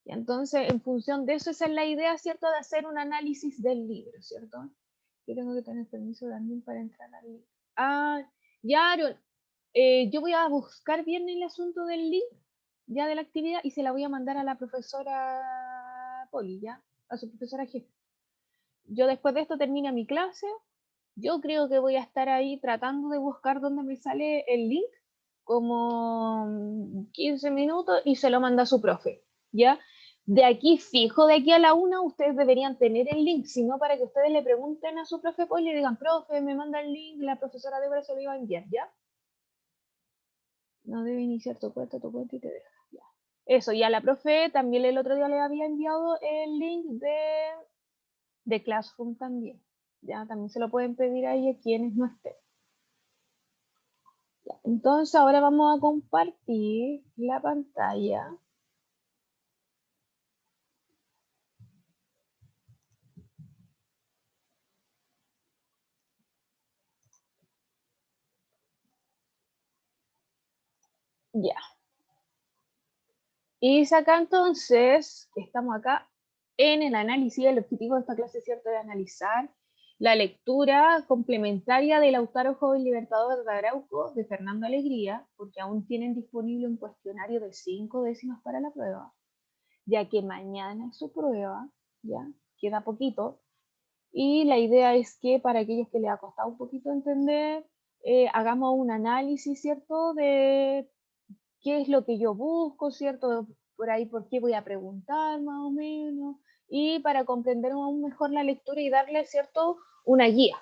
Y entonces, en función de eso, esa es la idea, ¿cierto? De hacer un análisis del libro, ¿cierto? Yo tengo que tener permiso también para entrar al link. Ah, ya, Aaron, yo voy a buscar bien el asunto del link, ya de la actividad, y se la voy a mandar a la profesora Poli, ¿ya? A su profesora jefe. Yo después de esto termina mi clase, yo creo que voy a estar ahí tratando de buscar dónde me sale el link, como 15 minutos, y se lo manda a su profe, ¿ya? De aquí fijo, de aquí a la 1, ustedes deberían tener el link, sino para que ustedes le pregunten a su profe Poli y le digan, profe, me manda el link, la profesora Débora se lo iba a enviar, ¿ya? No debe iniciar tu cuenta y te deja, ya. Eso, y a la profe también el otro día le había enviado el link de Classroom también, ya, también se lo pueden pedir ahí a quienes no estén. Ya, entonces ahora vamos a compartir la pantalla. Ya. Y acá entonces, estamos acá en el análisis. El objetivo de esta clase es cierto de analizar la lectura complementaria del Lautaro Joven Libertador de Arauco de Fernando Alegría, porque aún tienen disponible un cuestionario de 5 décimas para la prueba, ya que mañana es su prueba, ya queda poquito. Y la idea es que para aquellos que les ha costado un poquito entender, hagamos un análisis, ¿cierto? De qué es lo que yo busco, ¿cierto? Por ahí, por qué voy a preguntar más o menos, y para comprender aún mejor la lectura y darle, ¿cierto? Una guía,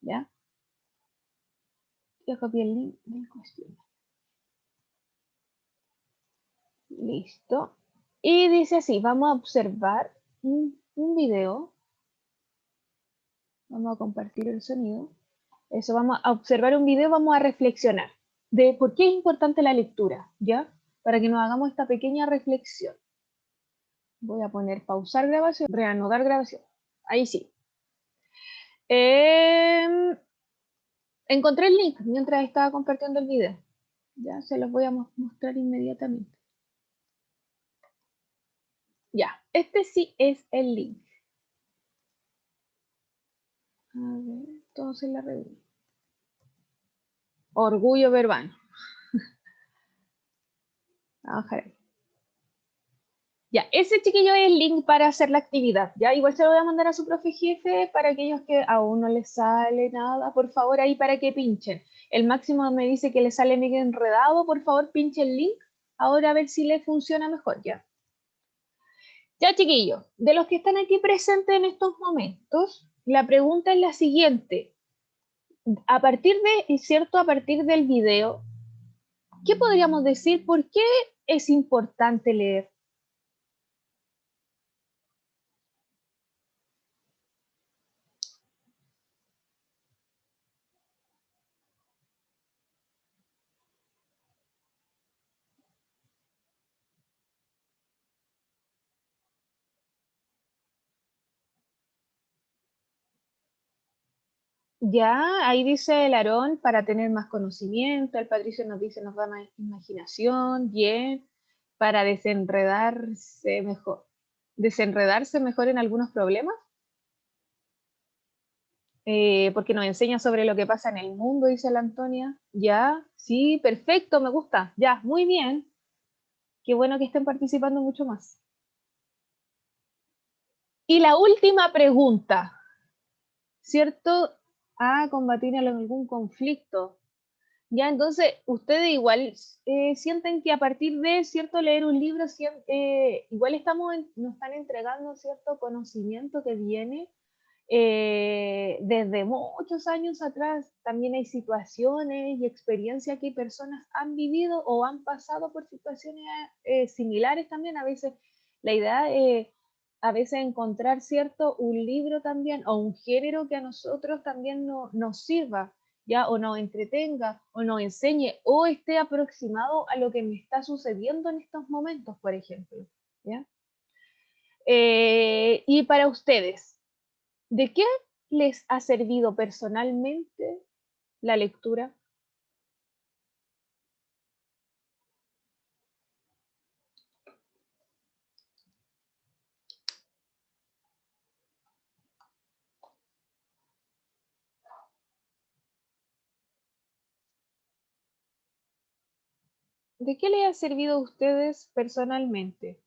¿ya? Yo copié el link del cuestionario. Listo. Y dice así, vamos a observar un video. Vamos a compartir el sonido. Eso, vamos a observar un video, vamos a reflexionar de por qué es importante la lectura, ¿ya? Para que nos hagamos esta pequeña reflexión. Voy a poner pausar grabación, reanudar grabación. Ahí sí. Encontré el link mientras estaba compartiendo el video. Ya se los voy a mostrar inmediatamente. Ya, este sí es el link. A ver, entonces la reunión. Orgullo verbal. Vamos a ver. Ya, ese chiquillo es el link para hacer la actividad. Ya, igual se lo voy a mandar a su profe jefe para aquellos que aún no les sale nada. Por favor, ahí para que pinchen. El máximo me dice que le sale medio enredado. Por favor, pinche el link. Ahora a ver si le funciona mejor ya. Ya, chiquillos, de los que están aquí presentes en estos momentos, la pregunta es la siguiente. A partir a partir del video, ¿qué podríamos decir? ¿Por qué es importante leer? Ya, ahí dice el Aarón, para tener más conocimiento, el Patricio nos dice, nos da más imaginación, bien, para desenredarse mejor en algunos problemas, porque nos enseña sobre lo que pasa en el mundo, dice la Antonia. Ya, sí, perfecto, me gusta, ya, muy bien, qué bueno que estén participando mucho más. Y la última pregunta, ¿cierto? A combatir algún conflicto. Ya, entonces, ustedes igual sienten que a partir de, ¿cierto? Leer un libro, igual nos están entregando cierto conocimiento que viene desde muchos años atrás. También hay situaciones y experiencias que personas han vivido o han pasado por situaciones similares también. A veces la idea es a veces encontrar, ¿cierto? Un libro también o un género que a nosotros también nos sirva, ¿ya? O nos entretenga, o nos enseñe, o esté aproximado a lo que me está sucediendo en estos momentos, por ejemplo, ¿ya? Y para ustedes, ¿de qué les ha servido personalmente la lectura? ¿De qué les ha servido a ustedes personalmente?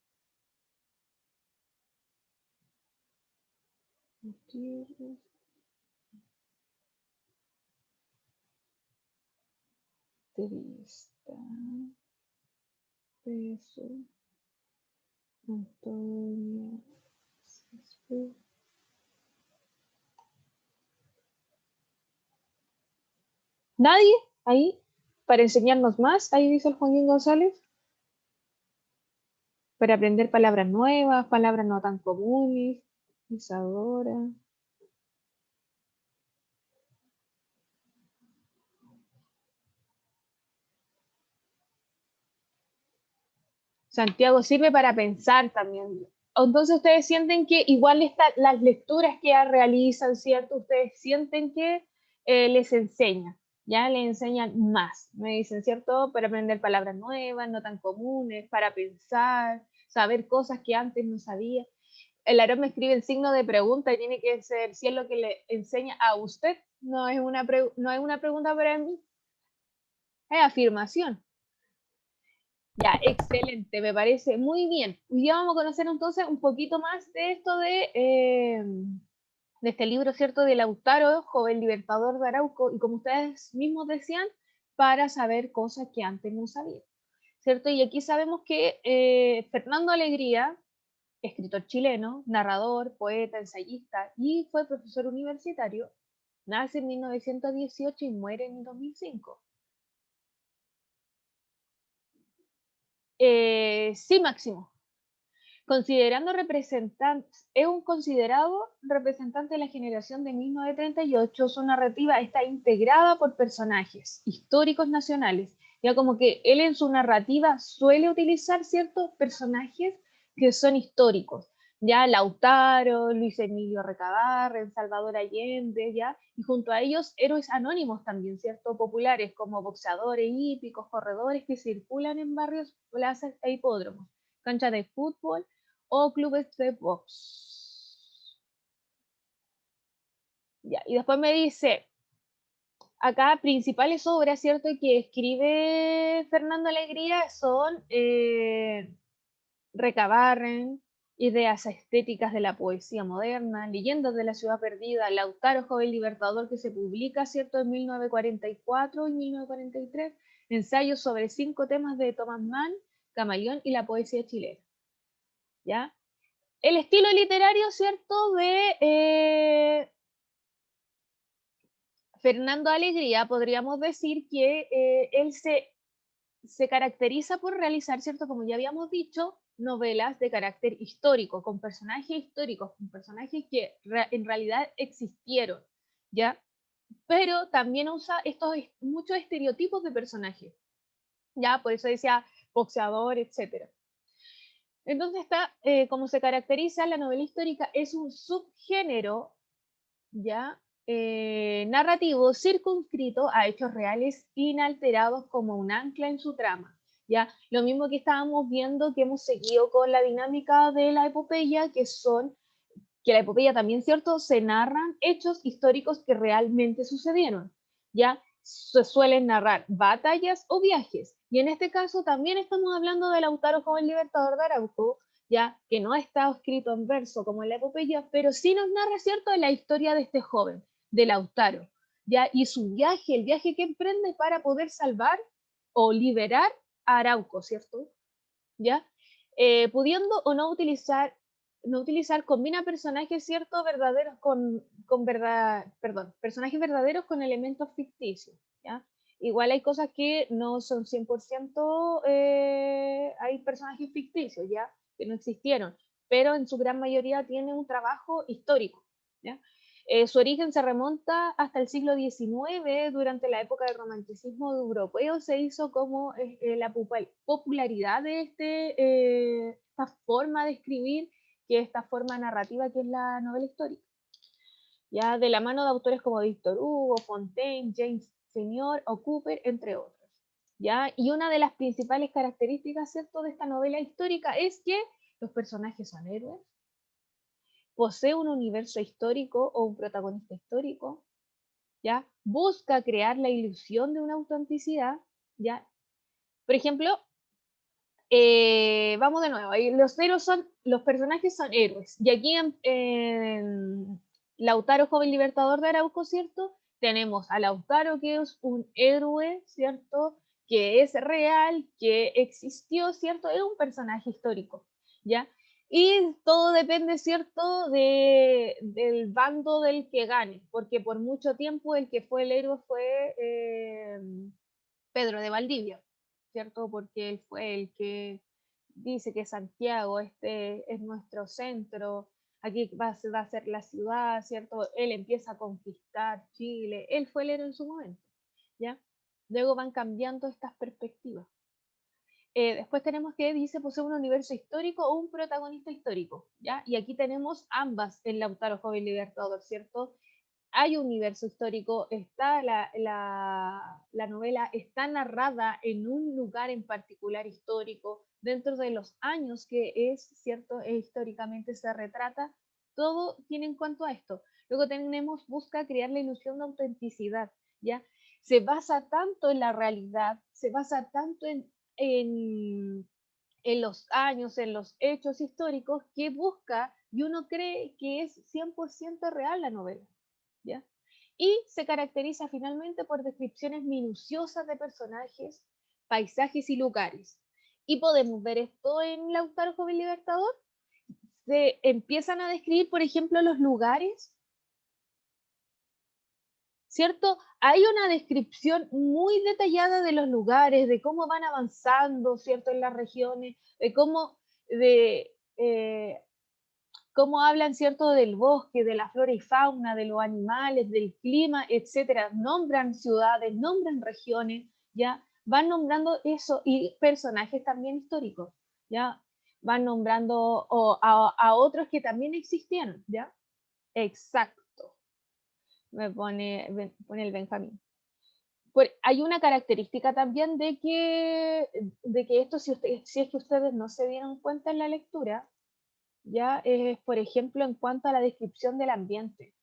Entrevista, peso, Antonio, ¿nadie? Ahí, para enseñarnos más, ahí dice el Joaquín González, para aprender palabras nuevas, palabras no tan comunes, Isadora. Santiago sirve para pensar también. Entonces ustedes sienten que igual las lecturas que realizan, ¿cierto? Ustedes sienten que les enseñan, ya les enseñan más, me dicen, ¿cierto? Para aprender palabras nuevas, no tan comunes, para pensar, saber cosas que antes no sabía. El Aarón me escribe el signo de pregunta y tiene que ser si es lo que le enseña a usted, no es una pregunta para mí, es afirmación. Ya, excelente, me parece muy bien. Hoy día vamos a conocer entonces un poquito más de esto de este libro, ¿cierto? De Lautaro, joven libertador de Arauco, y como ustedes mismos decían, para saber cosas que antes no sabían, ¿cierto? Y aquí sabemos que Fernando Alegría, escritor chileno, narrador, poeta, ensayista y fue profesor universitario, nace en 1918 y muere en 2005. Sí, Máximo. Considerando representantes, es un considerado representante de la generación de 1938, su narrativa está integrada por personajes históricos nacionales, ya como que él en su narrativa suele utilizar ciertos personajes que son históricos, ya Lautaro, Luis Emilio Recabarren, Salvador Allende, ya, y junto a ellos héroes anónimos también, ¿cierto? Populares como boxeadores, hípicos, corredores que circulan en barrios, plazas e hipódromos, canchas de fútbol, o clubes de box. Ya, y después me dice, acá principales obras, ¿cierto? Que escribe Fernando Alegría son Recabarren, Ideas estéticas de la poesía moderna, Leyendas de la ciudad perdida, Lautaro, joven libertador, que se publica, ¿cierto? En 1944 y 1943, ensayos sobre 5 temas de Thomas Mann, Camaleón y la poesía chilena. ¿Ya? El estilo literario, ¿cierto? De Fernando Alegría, podríamos decir que él se caracteriza por realizar, ¿cierto? Como ya habíamos dicho, novelas de carácter histórico, con personajes históricos, con personajes que en realidad existieron, ¿ya? Pero también usa estos muchos estereotipos de personajes, ¿ya? Por eso decía boxeador, etc. Entonces está, como se caracteriza, la novela histórica es un subgénero, ¿ya? Narrativo circunscrito a hechos reales inalterados como un ancla en su trama. ¿Ya? Lo mismo que estábamos viendo, que hemos seguido con la dinámica de la epopeya, que la epopeya también, ¿cierto? Se narran hechos históricos que realmente sucedieron, ¿ya? Se suelen narrar batallas o viajes. Y en este caso también estamos hablando de Lautaro como el libertador de Arauco, ya que no está escrito en verso como en la epopeya, pero sí nos narra, ¿cierto?, la historia de este joven, de Lautaro, ya, y su viaje, el viaje que emprende para poder salvar o liberar a Arauco, ¿cierto? ¿Ya? Pudiendo o no utilizar, combina personajes, ¿cierto?, verdaderos con verdad, perdón, personajes verdaderos con elementos ficticios, ¿ya? Igual hay cosas que no son 100%, hay personajes ficticios, ¿ya? Que no existieron, pero en su gran mayoría tienen un trabajo histórico, ¿ya? Su origen se remonta hasta el siglo XIX, durante la época del romanticismo europeo se hizo como la popularidad de esta forma de escribir, que es esta forma narrativa que es la novela histórica, ya de la mano de autores como Víctor Hugo, Fontaine, James Senior o Cooper, entre otros. ¿Ya? Y una de las principales características, ¿cierto?, de esta novela histórica es que los personajes son héroes, posee un universo histórico o un protagonista histórico, ¿ya? Busca crear la ilusión de una autenticidad, ¿ya? Por ejemplo, vamos de nuevo, ahí los personajes son héroes. Y aquí en Lautaro, joven libertador de Arauco, ¿cierto? Tenemos a Lautaro, que es un héroe, ¿cierto? Que es real, que existió, ¿cierto? Es un personaje histórico, ¿ya? Y todo depende, ¿cierto?, del bando del que gane, porque por mucho tiempo el que fue el héroe fue Pedro de Valdivia, ¿cierto? Porque él fue el que dice que Santiago, este es nuestro centro, aquí va a ser la ciudad, ¿cierto? Él empieza a conquistar Chile, él fue el héroe en su momento, ¿ya? Luego van cambiando estas perspectivas. Después tenemos que dice posee un universo histórico o un protagonista histórico, ¿ya? Y aquí tenemos ambas en Lautaro Joven Libertador, ¿cierto? Hay un universo histórico, está la novela está narrada en un lugar en particular histórico, dentro de los años que es, ¿cierto? Históricamente se retrata, todo tiene en cuanto a esto. Luego tenemos, busca crear la ilusión de autenticidad, ¿ya? Se basa tanto en la realidad, se basa tanto en, en los años, en los hechos históricos, que busca y uno cree que es 100% real la novela, ¿ya? Y se caracteriza finalmente por descripciones minuciosas de personajes, paisajes y lugares. Y podemos ver esto en Lautaro Joven Libertador. Se empiezan a describir, por ejemplo, los lugares, ¿cierto? Hay una descripción muy detallada de los lugares, de cómo van avanzando, ¿cierto? En las regiones, de cómo hablan, ¿cierto?, del bosque, de la flora y fauna, de los animales, del clima, etcétera. Nombran ciudades, nombran regiones, ¿ya? Van nombrando eso y personajes también históricos, ¿ya? Van nombrando a otros que también existieron, ¿ya? Exacto, me pone el Benjamín. Hay una característica también de que esto, si es que ustedes no se dieron cuenta en la lectura, ya es, por ejemplo, en cuanto a la descripción del ambiente.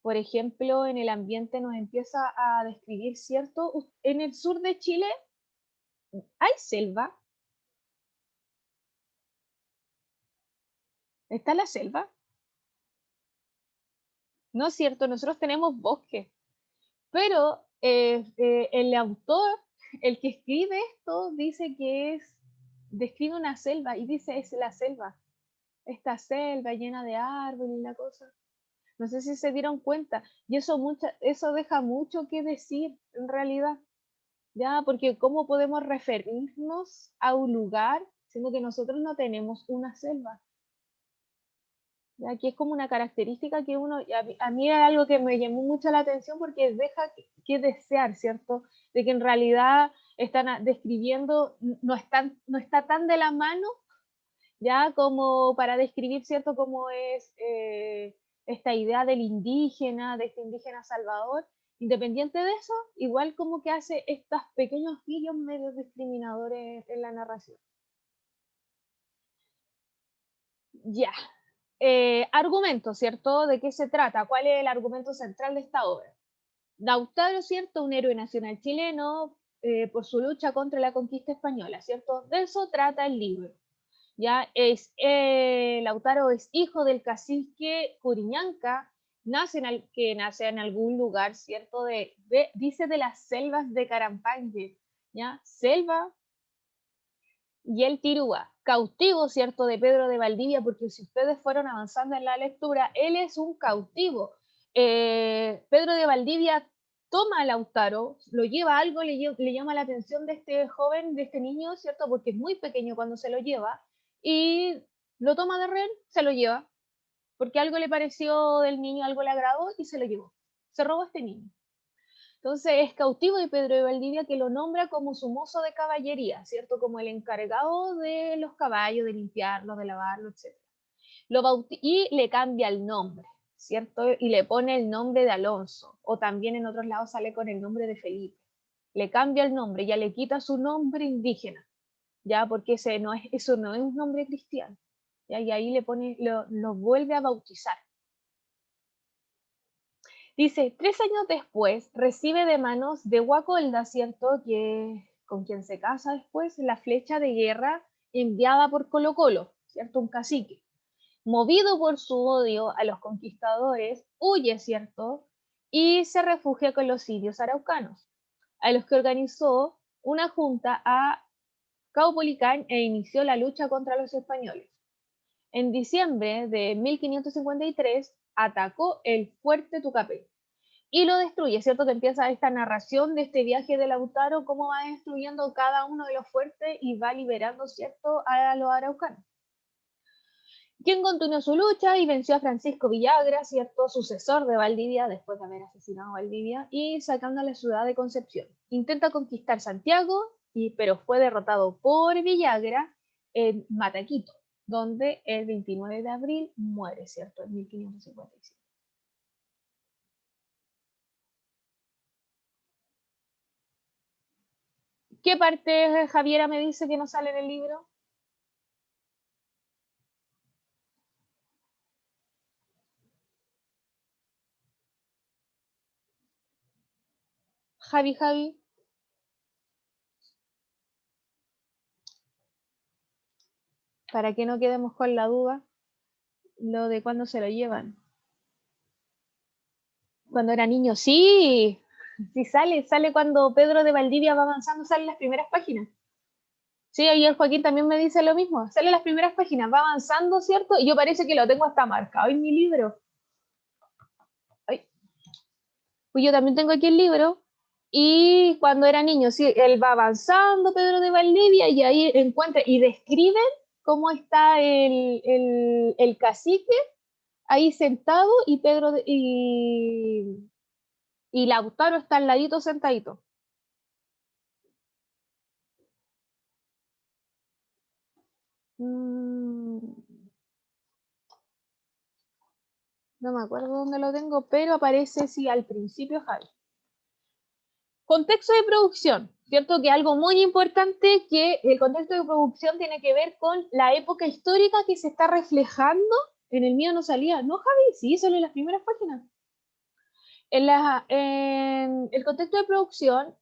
Por ejemplo, en el ambiente nos empieza a describir, ¿cierto? En el sur de Chile hay selva, está la selva, ¿no es cierto? Nosotros tenemos bosque, pero el autor, el que escribe esto, dice que describe una selva y dice es la selva, esta selva llena de árboles y la cosa. No sé si se dieron cuenta, y eso deja mucho que decir en realidad, ya, porque ¿cómo podemos referirnos a un lugar siendo que nosotros no tenemos una selva? Ya que es como una característica que a mí era algo que me llamó mucho la atención porque deja que desear, ¿cierto? De que en realidad están describiendo, no está tan de la mano, ya como para describir, ¿cierto?, cómo es esta idea del indígena, de este indígena salvador. Independiente de eso, igual como que hace estos pequeños guiños medio discriminadores en la narración. Ya. Argumento, ¿cierto? ¿De qué se trata? ¿Cuál es el argumento central de esta obra? Lautaro, ¿cierto? Un héroe nacional chileno por su lucha contra la conquista española, ¿cierto? De eso trata el libro. Ya Lautaro es hijo del cacique Curiñanca, que nace en algún lugar, ¿cierto? Dice de las selvas de Carampanje, ¿ya? Selva y el Tirúa, cautivo, ¿cierto?, de Pedro de Valdivia, porque si ustedes fueron avanzando en la lectura, él es un cautivo. Pedro de Valdivia toma a Lautaro, lo lleva a algo, le llama la atención de este joven, de este niño, ¿cierto?, porque es muy pequeño cuando se lo lleva, y lo toma de rehén, se lo lleva, porque algo le pareció del niño, algo le agradó y se lo llevó. Se robó a este niño. Entonces es cautivo de Pedro de Valdivia, que lo nombra como su mozo de caballería, ¿cierto? Como el encargado de los caballos, de limpiarlos, de lavarlos, etc. Y le cambia el nombre, ¿cierto? Y le pone el nombre de Alonso, o también en otros lados sale con el nombre de Felipe. Le cambia el nombre, ya le quita su nombre indígena, ya, porque eso no es un nombre cristiano. ¿Ya? Y ahí lo vuelve a bautizar. Dice, 3 años después recibe de manos de Guacolda, ¿cierto? Que con quien se casa después, la flecha de guerra enviada por Colo Colo, ¿cierto? Un cacique. Movido por su odio a los conquistadores, huye, ¿cierto? Y se refugia con los indios araucanos, a los que organizó una junta a Caupolicán e inició la lucha contra los españoles. En diciembre de 1553 atacó el fuerte Tucapel y lo destruye, ¿cierto? Que empieza esta narración de este viaje de Lautaro, cómo va destruyendo cada uno de los fuertes y va liberando, ¿cierto?, a los araucanos. Quien continuó su lucha y venció a Francisco Villagra, ¿cierto?, sucesor de Valdivia, después de haber asesinado a Valdivia, y sacando a la ciudad de Concepción. Intenta conquistar Santiago, pero fue derrotado por Villagra en Mataquito, donde el 29 de abril muere, ¿cierto?, en 1557. ¿Qué parte, Javiera, me dice que no sale en el libro? Javi, para que no quedemos con la duda, lo de cuándo se lo llevan. Cuando era niño, sí, sí sale cuando Pedro de Valdivia va avanzando, sale en las primeras páginas. Sí, ahí el Joaquín también me dice lo mismo, sale en las primeras páginas, va avanzando, ¿cierto? Y yo parece que lo tengo hasta marcado en mi libro. Ay. Pues yo también tengo aquí el libro, y cuando era niño, sí, él va avanzando, Pedro de Valdivia, y ahí encuentra, y describen cómo está el cacique ahí sentado, y y Lautaro está al ladito sentadito. Mm, no me acuerdo dónde lo tengo, pero aparece sí al principio, Javi. Contexto de producción, ¿cierto? Que algo muy importante, que el contexto de producción tiene que ver con la época histórica que se está reflejando. En el mío no salía, ¿no, Javi? Sí, solo en las primeras páginas. En el contexto de producción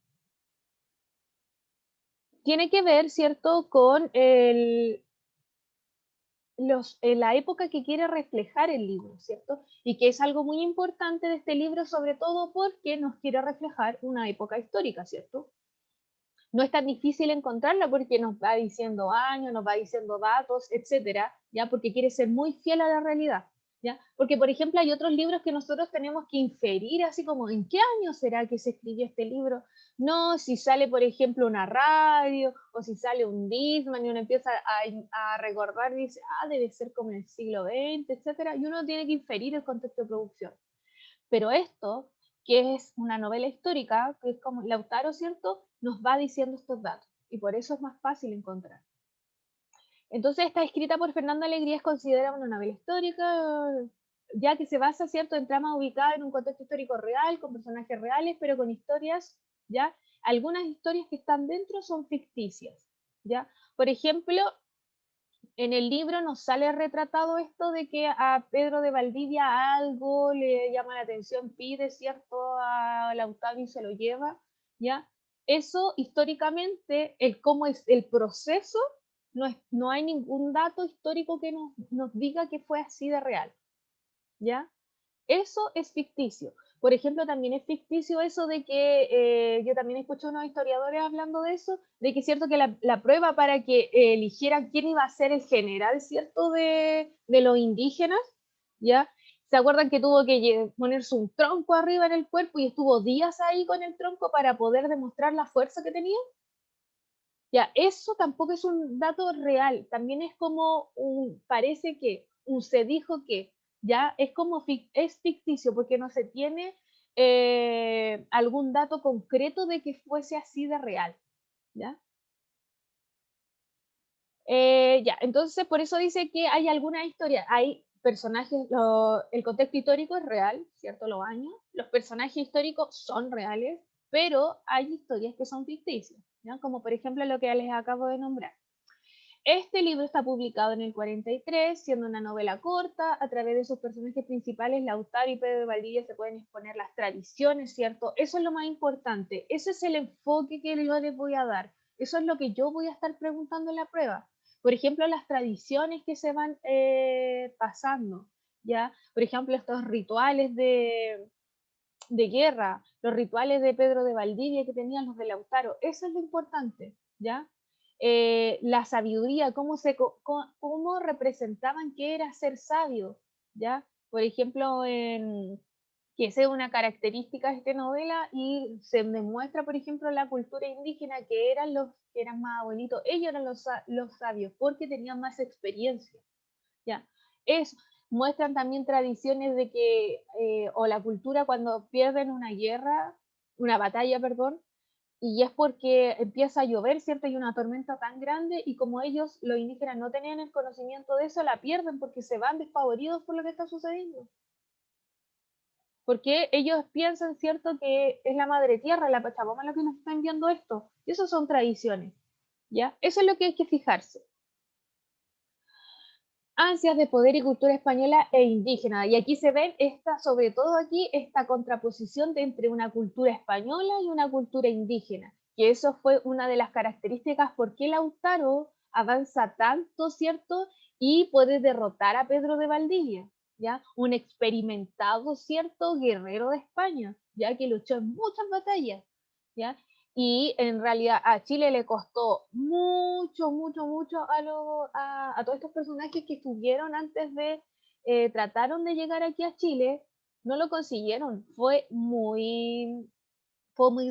tiene que ver, ¿cierto?, con la época que quiere reflejar el libro, ¿cierto? Y que es algo muy importante de este libro, sobre todo porque nos quiere reflejar una época histórica, ¿cierto? No es tan difícil encontrarla porque nos va diciendo años, nos va diciendo datos, etcétera, ¿ya? Porque quiere ser muy fiel a la realidad, ¿ya? Porque, por ejemplo, hay otros libros que nosotros tenemos que inferir, así como, ¿en qué año será que se escribió este libro? No, si sale, por ejemplo, una radio, o si sale un Discman, y uno empieza a recordar y dice, debe ser como en el siglo XX, etcétera, y uno tiene que inferir el contexto de producción. Pero esto, que es una novela histórica, que es como Lautaro, ¿cierto?, nos va diciendo estos datos, y por eso es más fácil encontrar. Entonces, está escrita por Fernando Alegría, es considerada una novela histórica, ya que se basa, ¿cierto?, en tramas ubicadas en un contexto histórico real, con personajes reales, pero con historias, ¿ya? Algunas historias que están dentro son ficticias, ¿ya? Por ejemplo, en el libro nos sale retratado esto de que a Pedro de Valdivia algo le llama la atención, pide, ¿cierto?, a Lautaro y se lo lleva, ¿ya? Eso históricamente, cómo es el proceso, no hay ningún dato histórico que nos diga que fue así de real, ¿ya? Eso es ficticio. Por ejemplo, también es ficticio eso de que yo también escuché a unos historiadores hablando de eso, de que es cierto que la prueba para que eligieran quién iba a ser el general, ¿cierto?, de los indígenas, ¿ya? ¿Se acuerdan que tuvo que ponerse un tronco arriba en el cuerpo y estuvo días ahí con el tronco para poder demostrar la fuerza que tenía? Ya, eso tampoco es un dato real, también es como parece que, se dijo que, ya, es como, es ficticio, porque no se tiene algún dato concreto de que fuese así de real, ¿ya? Ya, entonces por eso dice que hay alguna historia, hay personajes, el contexto histórico es real, ¿cierto? Los años, los personajes históricos son reales, pero hay historias que son ficticias, ¿ya? Como por ejemplo lo que les acabo de nombrar. Este libro está publicado en el 43, siendo una novela corta. A través de sus personajes principales, Lautaro y Pedro de Valdivia, se pueden exponer las tradiciones, ¿cierto? Eso es lo más importante. Ese es el enfoque que yo les voy a dar. Eso es lo que yo voy a estar preguntando en la prueba. Por ejemplo, las tradiciones que se van pasando, ¿ya? Por ejemplo, estos rituales de guerra, los rituales de Pedro de Valdivia que tenían los de Lautaro. Eso es lo importante, ¿ya? La sabiduría, cómo representaban qué era ser sabio, ¿ya? Por ejemplo, que esa es una característica de esta novela y se demuestra, por ejemplo, la cultura indígena, que eran los que eran más abuelitos, ellos eran los sabios porque tenían más experiencia, ¿ya? Eso. Muestran también tradiciones de que, o la cultura cuando pierden una guerra, una batalla, perdón, y es porque empieza a llover, ¿cierto? Hay una tormenta tan grande y como ellos, los indígenas, no tenían el conocimiento de eso, la pierden porque se van despavoridos por lo que está sucediendo. Porque ellos piensan, ¿cierto?, que es la madre tierra, la Pachamama, lo que nos está enviando esto. Y eso son tradiciones, ¿ya? Eso es lo que hay que fijarse. Ansias de poder y cultura española e indígena. Y aquí se ven sobre todo aquí, esta contraposición entre una cultura española y una cultura indígena, que eso fue una de las características por qué Lautaro avanza tanto, ¿cierto? Y puede derrotar a Pedro de Valdivia, ¿ya? Un experimentado, ¿cierto? Guerrero de España, ya que luchó en muchas batallas, ¿ya? Y en realidad a Chile le costó mucho, mucho, mucho a todos estos personajes que estuvieron antes de, trataron de llegar aquí a Chile, no lo consiguieron, fue muy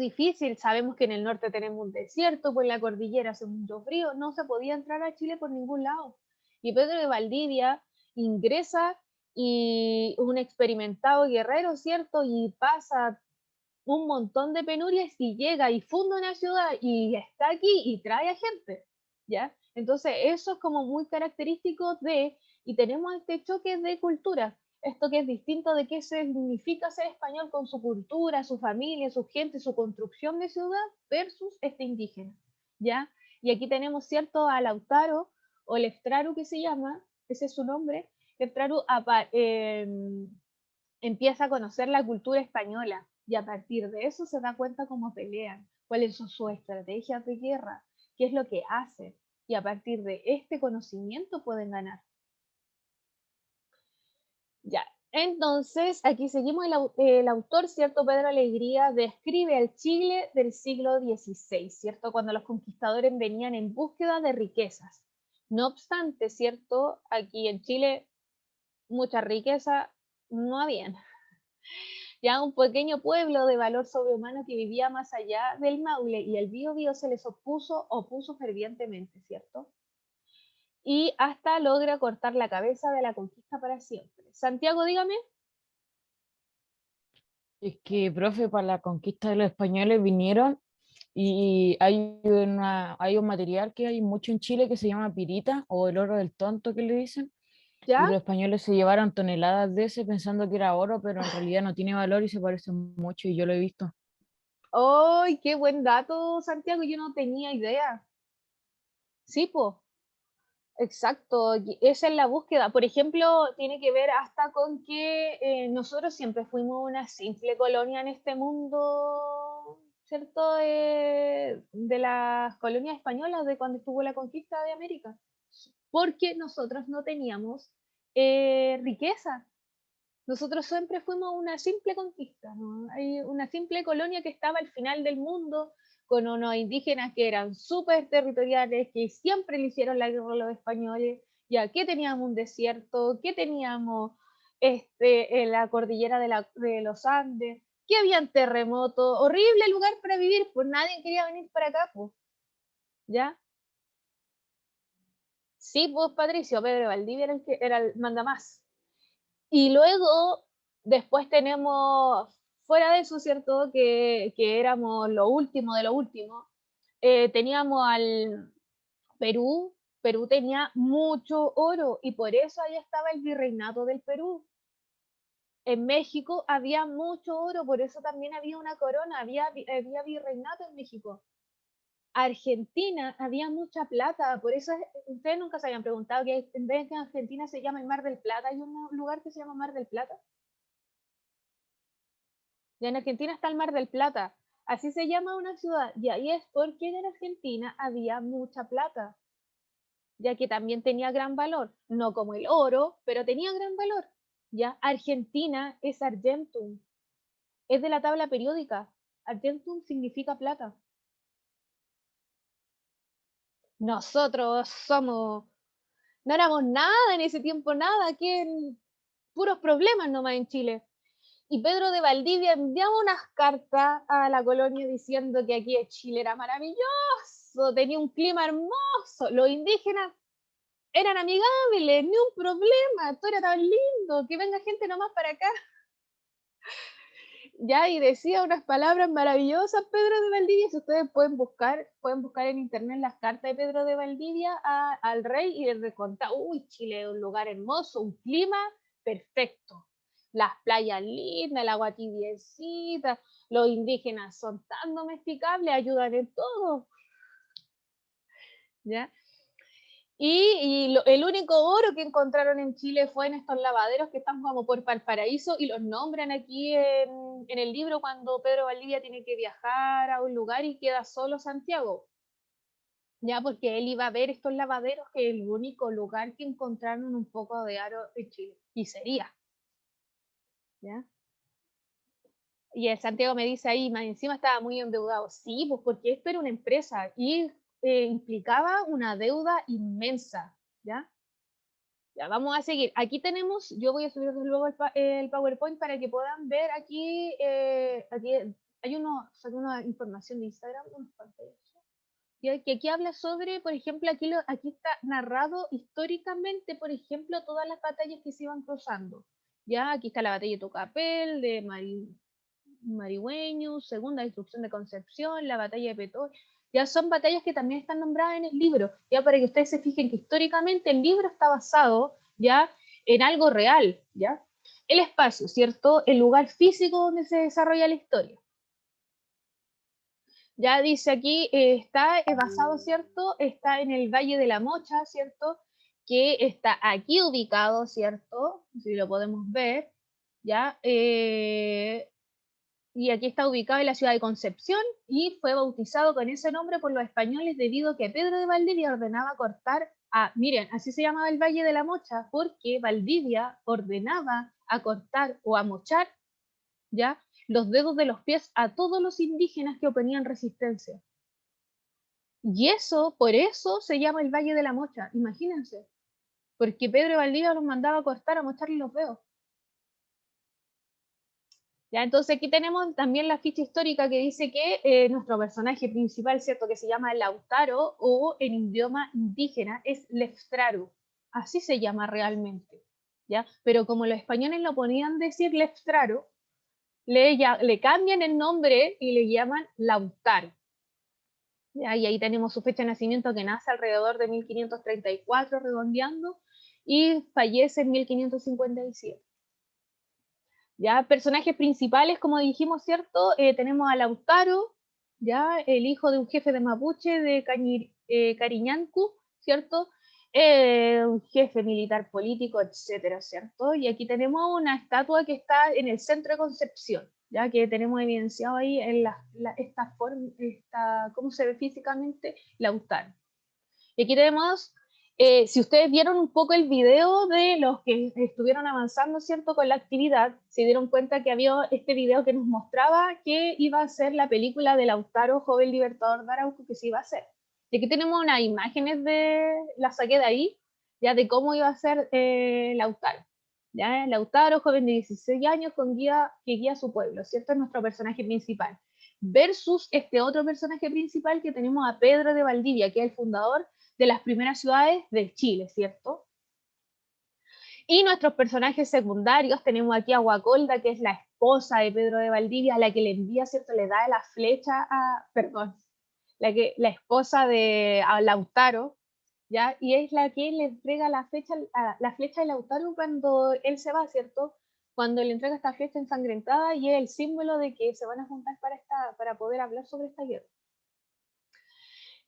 difícil. Sabemos que en el norte tenemos un desierto, pues la cordillera hace mucho frío, no se podía entrar a Chile por ningún lado. Y Pedro de Valdivia ingresa y un experimentado guerrero, ¿cierto? Y pasa un montón de penurias y llega y funda una ciudad y está aquí y trae a gente, ¿ya? Entonces eso es como muy característico y tenemos este choque de culturas, esto que es distinto de qué significa ser español con su cultura, su familia, su gente, su construcción de ciudad versus este indígena, ¿ya? Y aquí tenemos, ¿cierto?, a Lautaro o Leftraru que se llama, ese es su nombre. Leftraru empieza a conocer la cultura española y a partir de eso se da cuenta cómo pelean, cuáles son sus estrategias de guerra, qué es lo que hacen, y a partir de este conocimiento pueden ganar. Ya, entonces aquí seguimos. El autor, ¿cierto? Pedro Alegría describe el Chile del siglo XVI, ¿cierto? Cuando los conquistadores venían en búsqueda de riquezas. No obstante, ¿cierto? Aquí en Chile mucha riqueza no había. Ya un pequeño pueblo de valor sobrehumano que vivía más allá del Maule y el Biobío se les opuso fervientemente, ¿cierto? Y hasta logra cortar la cabeza de la conquista para siempre. Santiago, dígame. Es que, profe, para la conquista de los españoles vinieron y hay un material que hay mucho en Chile que se llama pirita o el oro del tonto que le dicen. Y ¿Ya? los españoles se llevaron toneladas de ese pensando que era oro, pero en realidad no tiene valor y se parece mucho y yo lo he visto. ¡Ay, qué buen dato, Santiago! Yo no tenía idea. Sí, pues, exacto. Esa es la búsqueda. Por ejemplo, tiene que ver hasta con que nosotros siempre fuimos una simple colonia en este mundo, ¿cierto? De las colonias españolas, de cuando estuvo la conquista de América. Porque nosotros no teníamos riqueza. Nosotros siempre fuimos una simple conquista, ¿no? Hay una simple colonia que estaba al final del mundo, con unos indígenas que eran súper territoriales, que siempre le hicieron la guerra a los españoles, ya que teníamos un desierto, que teníamos en la cordillera de los Andes, que habían terremotos, horrible lugar para vivir, pues nadie quería venir para acá, pues, ¿ya? Sí, pues Patricio, Pedro Valdivia era era el mandamás. Y luego, después tenemos, fuera de eso, ¿cierto? Que éramos lo último de lo último, teníamos al Perú. Perú tenía mucho oro y por eso ahí estaba el virreinato del Perú. En México había mucho oro, por eso también había una corona, había virreinato en México. Argentina había mucha plata, por eso ustedes nunca se habían preguntado que en vez de que Argentina se llama el Mar del Plata, hay un lugar que se llama Mar del Plata. Y en Argentina está el Mar del Plata, así se llama una ciudad, y ahí es porque en Argentina había mucha plata, ya que también tenía gran valor, no como el oro, pero tenía gran valor. Ya Argentina es Argentum, es de la tabla periódica. Argentum significa plata. Nosotros somos, no éramos nada en ese tiempo, nada, que puros problemas nomás en Chile. Y Pedro de Valdivia enviaba unas cartas a la colonia diciendo que aquí en Chile era maravilloso, tenía un clima hermoso, los indígenas eran amigables, ni un problema, todo era tan lindo, que venga gente nomás para acá. Ya, y decía unas palabras maravillosas Pedro de Valdivia, si ustedes pueden buscar en internet las cartas de Pedro de Valdivia al rey y les contar, uy, Chile es un lugar hermoso, un clima perfecto, las playas lindas, el agua tibiecita, los indígenas son tan domesticables, ayudan en todo, ¿ya? El único oro que encontraron en Chile fue en estos lavaderos que están como por Valparaíso y los nombran aquí en el libro cuando Pedro Valdivia tiene que viajar a un lugar y queda solo Santiago. Ya, porque él iba a ver estos lavaderos que es el único lugar que encontraron un poco de oro en Chile. Y sería. ¿Ya? Y el Santiago me dice ahí, más encima estaba muy endeudado. Sí, pues porque esto era una empresa y implicaba una deuda inmensa. ¿Ya? Ya, vamos a seguir. Aquí tenemos, yo voy a subir luego el PowerPoint para que puedan ver aquí, aquí hay una información de Instagram, unas pantallas, que aquí habla sobre, por ejemplo, aquí está narrado históricamente, por ejemplo, todas las batallas que se iban cruzando. Ya, aquí está la batalla de Tocapel, de Marihueño, segunda destrucción de Concepción, la batalla de Petón. Ya son batallas que también están nombradas en el libro, ya para que ustedes se fijen que históricamente el libro está basado ya en algo real, ya. El espacio, ¿cierto? El lugar físico donde se desarrolla la historia. Ya dice aquí, está basado, ¿cierto? Está en el Valle de la Mocha, ¿cierto? Que está aquí ubicado, ¿cierto? Si lo podemos ver, ¿ya? Y aquí está ubicado en la ciudad de Concepción y fue bautizado con ese nombre por los españoles debido a que Pedro de Valdivia ordenaba cortar miren, así se llamaba el Valle de la Mocha, porque Valdivia ordenaba a cortar o a mochar, ¿ya? Los dedos de los pies a todos los indígenas que oponían resistencia. Y eso, por eso se llama el Valle de la Mocha, imagínense, porque Pedro de Valdivia los mandaba a cortar, a mocharle los dedos. Ya, entonces aquí tenemos también la ficha histórica que dice que nuestro personaje principal, ¿cierto? Que se llama Lautaro o en idioma indígena es Leftraru. Así se llama realmente, ¿ya? Pero como los españoles lo ponían decir Leftraru, le cambian el nombre y le llaman Lautaro. ¿Ya? Y ahí tenemos su fecha de nacimiento que nace alrededor de 1534, redondeando, y fallece en 1557. Ya, personajes principales, como dijimos, ¿cierto? Tenemos a Lautaro, ya, el hijo de un jefe de Mapuche de Cariñancu, ¿cierto? Un jefe militar político, etcétera, ¿cierto? Y aquí tenemos una estatua que está en el centro de Concepción, ya que tenemos evidenciado ahí en esta forma, cómo se ve físicamente Lautaro. Y aquí tenemos, si ustedes vieron un poco el video de los que estuvieron avanzando, ¿cierto?, con la actividad, se dieron cuenta que había este video que nos mostraba que iba a ser la película de Lautaro, joven libertador de Arauco, que se iba a hacer. Y aquí tenemos unas imágenes las saqué de ahí, ya de cómo iba a ser Lautaro. ¿Ya? Lautaro, joven de 16 años, que guía a su pueblo, ¿cierto? Es nuestro personaje principal. Versus este otro personaje principal que tenemos a Pedro de Valdivia, que es el fundador de las primeras ciudades de Chile, ¿cierto? Y nuestros personajes secundarios, tenemos aquí a Guacolda, que es la esposa de Pedro de Valdivia, a la que le envía, ¿cierto? Le da la flecha perdón, la esposa de Lautaro, ¿ya? Y es la que le entrega la flecha de Lautaro cuando él se va, ¿cierto? Cuando le entrega esta flecha ensangrentada y es el símbolo de que se van a juntar para poder hablar sobre esta guerra.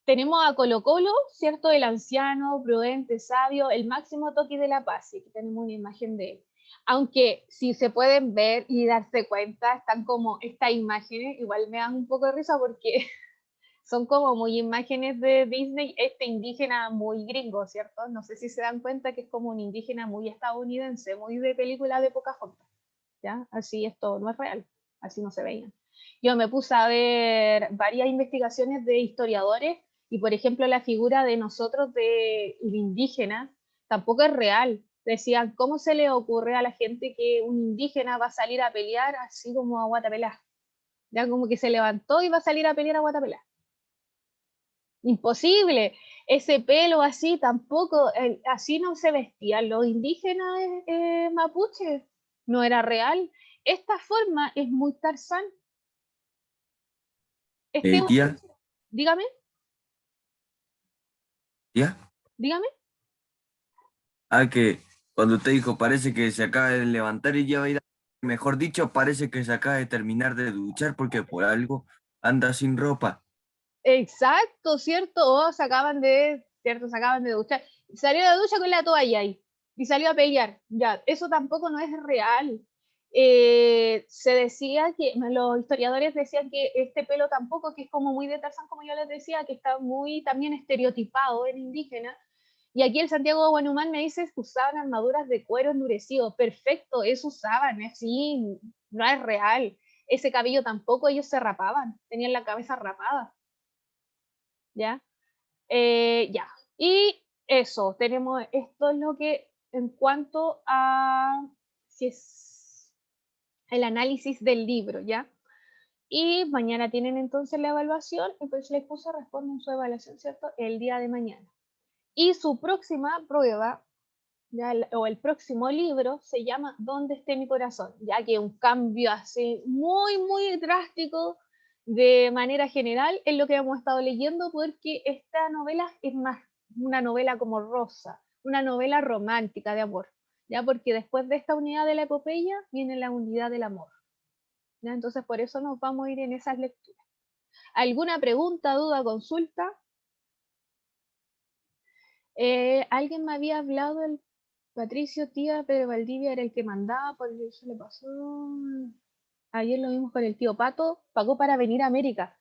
tenemos a Colo Colo, ¿cierto? El anciano, prudente, sabio, el máximo toque de la paz. Y aquí tenemos una imagen de él. Aunque si se pueden ver y darse cuenta, están como estas imágenes, igual me dan un poco de risa porque son como muy imágenes de Disney, este indígena muy gringo, ¿cierto? No sé si se dan cuenta que es como un indígena muy estadounidense, muy de película de Pocahontas, ¿ya? Así esto no es real, así no se veían. Yo me puse a ver varias investigaciones de historiadores y, por ejemplo, la figura de nosotros de indígenas tampoco es real. Decían, ¿cómo se le ocurre a la gente que un indígena va a salir a pelear así como a guatapelá? Ya como que se levantó y va a salir a pelear a guatapelá. Imposible. Ese pelo así tampoco, así no se vestían los indígenas mapuches. No era real. Esta forma es muy Tarzán. Este, Tía, dígame, tía. dígame. Ah, que cuando usted dijo, parece que se acaba de levantar y ya va a ir mejor dicho, parece que se acaba de terminar de duchar porque por algo anda sin ropa. Exacto, ¿cierto? O se acaban de, ¿cierto? Se acaban de duchar. Salió de la ducha con la toalla ahí y salió a pelear. Ya, eso tampoco no es real. Se decía que, los historiadores decían que este pelo tampoco, que es como muy de Tarzán, como yo les decía, que está muy también estereotipado en indígena. Y aquí el Santiago Guanumán me dice que usaban armaduras de cuero endurecido. Perfecto, eso usaban, así, no es real. Ese cabello tampoco, ellos se rapaban, tenían la cabeza rapada. ¿Ya? Ya. Y eso, tenemos, esto es lo que en cuanto a si es el análisis del libro, ¿ya? Y mañana tienen entonces la evaluación, entonces les puse responden su evaluación, ¿cierto? El día de mañana. Y su próxima prueba, ¿ya? O el próximo libro se llama ¿Dónde esté mi corazón? Ya que un cambio así muy, muy drástico de manera general en lo que hemos estado leyendo, porque esta novela es más una novela como rosa, una novela romántica de amor, ya porque después de esta unidad de la epopeya viene la unidad del amor, ¿ya? Entonces por eso nos vamos a ir en esas lecturas. ¿Alguna pregunta, duda, consulta? Alguien me había hablado, el Patricio Tía Pedro Valdivia era el que mandaba, por eso le pasó. Ayer lo vimos con el tío Pato, pagó para venir a América.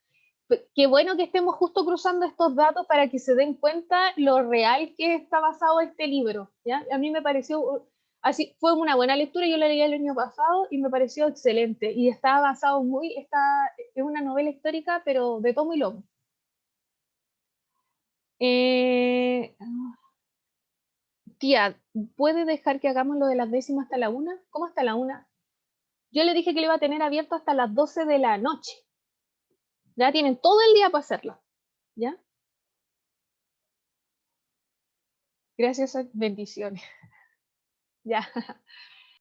Qué bueno que estemos justo cruzando estos datos para que se den cuenta lo real que está basado este libro, ¿ya? A mí me pareció, así, fue una buena lectura, yo la leí el año pasado y me pareció excelente, y está basado es una novela histórica, pero de tomo y lomo. Eh, Tía, ¿puede dejar que hagamos lo de las décimas hasta la 1? ¿Cómo hasta la 1? Yo le dije que lo iba a tener abierto hasta las 12 de la noche. Ya tienen todo el día para hacerlo. ¿Ya? Gracias, bendiciones. Ya.